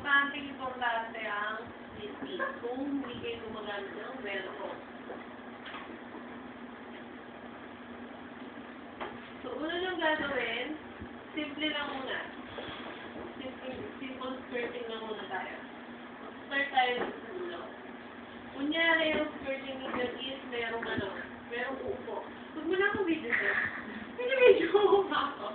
Importante ang safety. Kung hindi kayo gumagamit ng velcro. So, una nang gagawin, simple lang muna. Simple skirting lang muna tayo. Start tayo sa ulo. Kunyari, yung skirting ninyo is merong upo. Huwag mo na akong video sir. Video ko ako.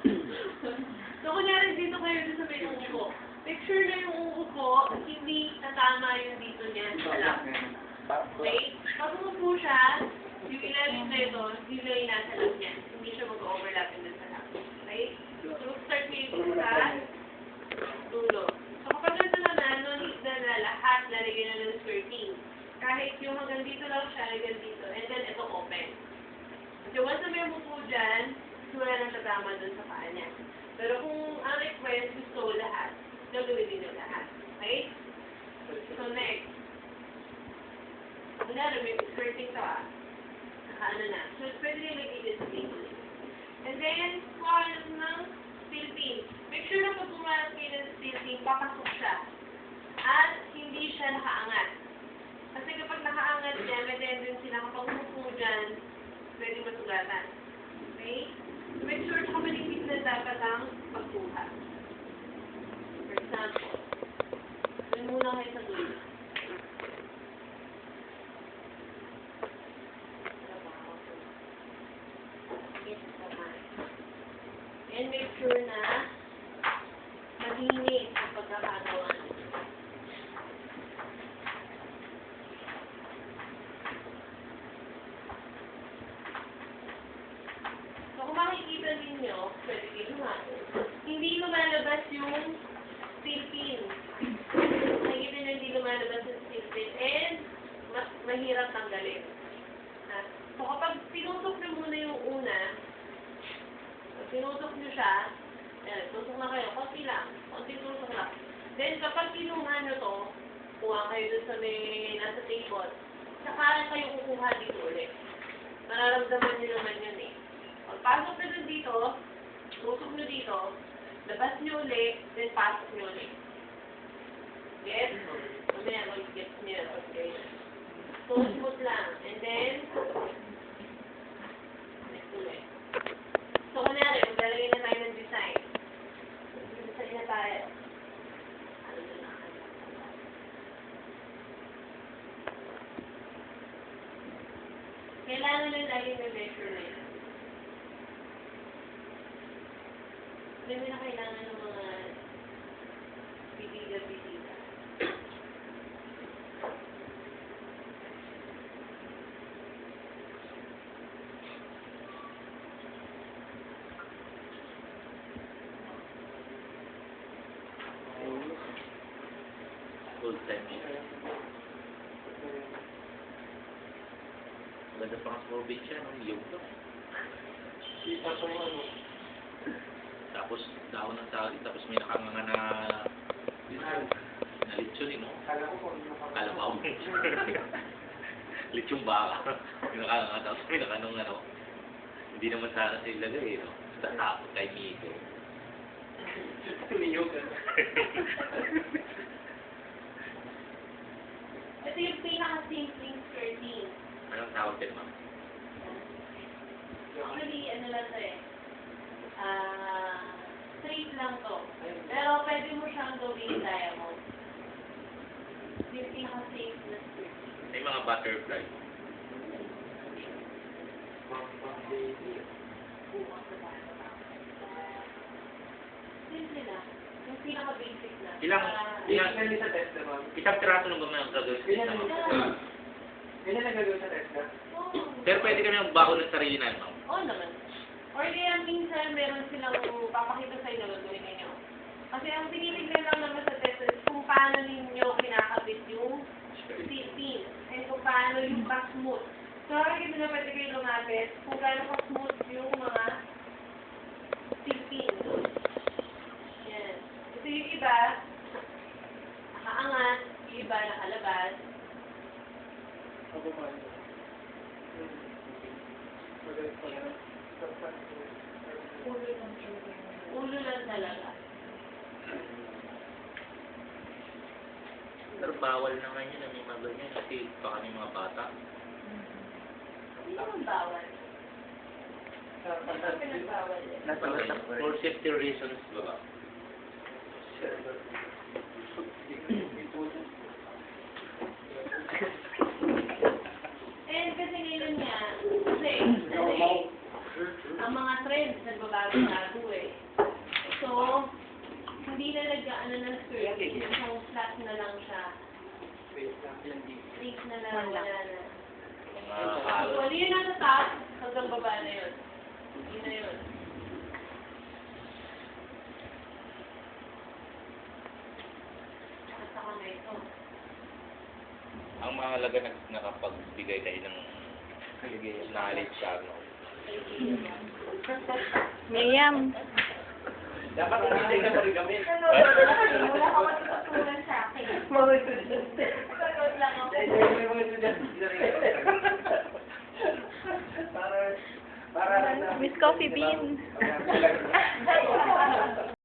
So, kunyari, dito kayo sa may upo. Make sure na yung upo, hindi tatama yung dito niya sa lap. Okay? Pag umupo siya, yung ilalim na ito, hindi na yung nasa lap niya. Hindi siya mag-overlap din sa lap. Okay? So, start kayo sa dulo. So, kapag ito naman, no need na lahat lalagyan na ng skirting. Kahit yung hanggang dito lang siya, hanggang dito. And then, ito open. So, once na may umupo dyan, wala nang tatama dun sa paa niya. Pero kung ang request, gusto lahat, gagawin din yung lahat. Okay? So, next. Kunyari, may skirting ka. Nakaano na. So, pwede rin mag-edit sa table. And then, kuha ng steel pin. Make sure na pag pumarap kayo ng steel pin, papasok siya. At hindi siya nakaangat. Kasi kapag nakaangat niya, may tendency na kapag umupo dyan, pwede masugatan. Okay? So, make sure na kapaligid na dapat ang pagkuha. For example, doon muna kayo sa dulo. And make sure na malinis ang pagkakagawa. So, kung makikita ninyo, pwede kayo lumato. Hindi lumalabas yung steel pin. Nakikita nyo hindi lumalabas yung steel pin. And, mas mahirap tanggalin. So, kapag pinutok nyo muna yung una, pinutok nyo siya, tusok na kayo, konti lang, konting tusok lang. Then, kapag kinuha nyo to, kuha kayo dun sa may nasa table, saka kayo kukuha dito ulit. Mararamdaman nyo naman yun eh. Pagpasok nyo dun dito, tusok nyo dito, labas nyo ulit, then pasok nyo ulit. Get? Mamaya, mag-get nyo. Okay. So, smooth lang. And then, next ulit. So, kunyari, maglalagay na tayo ng design. Design na tayo. Kailangan na lagi may measurement. Hindi na kailangan ng mga bitiga-bitiga. Full time yun. Maganda pa nga sa probinsya, no? Yoga. Kita pa yung ano. Tapos, daon ng saging, tapos may nakanganga na lechon, no? Kala ko kung ano. Kalabaw. Lechon baka. May nakanganga, tapos may nakanong ano. Hindi naman sana sa ilagay, no? Tapos kay Miko. Yoga. Ito yung pinaka-simpleng skirting. Anong tawag din, ma'am? Actually, ano lang ito eh. Straight lang to. Pero pwede mo siyang gawing diamond. Yung pinaka-safe na skirting. May mga butterfly. Simple lang. Yung pinaka-basic na. Hindi sa test naman. Isang tiraso nung mga gagawin sa Yeah. Ganyan ang gagawin sa test na. Oo. Pero pwede kami magbago ng sarili na, ma'am. Oo naman. Or kaya minsan meron silang papakita sa inyo gagawin ninyo. Kasi ang tinitignan lang naman sa test is kung paano ninyo kinakabit yung pin. And kung paano yung ka-smooth. So, nakikita na pwede kayo lumapit kung gaano ka-smooth yung mga pin. Yan. Ito yung iba, nakaangat, yung iba nakalabas. Ako pa. Ulo lang talaga. Pero bawal naman yun, may mga ganyan, kasi baka may mga bata. Hindi naman bawal. Hindi naman pinagbawal yan. For safety reasons, ba? And kasi ngayon nga, kasi ang mga trends nagbabago-bago eh. So, hindi na nag-ano ng skirt, isang flat na lang siya. Straight na lang, wala na. Mga So, ano yun nasa taas, hanggang baba na yun. Yun na yun. At saka na ito. ang mahalaga na nakapagbigay kayo ng knowledge sa ano. Miriam. Dapat hindi na rin kami. Wala ka matututunan sa akin. Mga estudyante. Pagod lang ako. May mga estudyante rin. Para Miss Coffee Bean.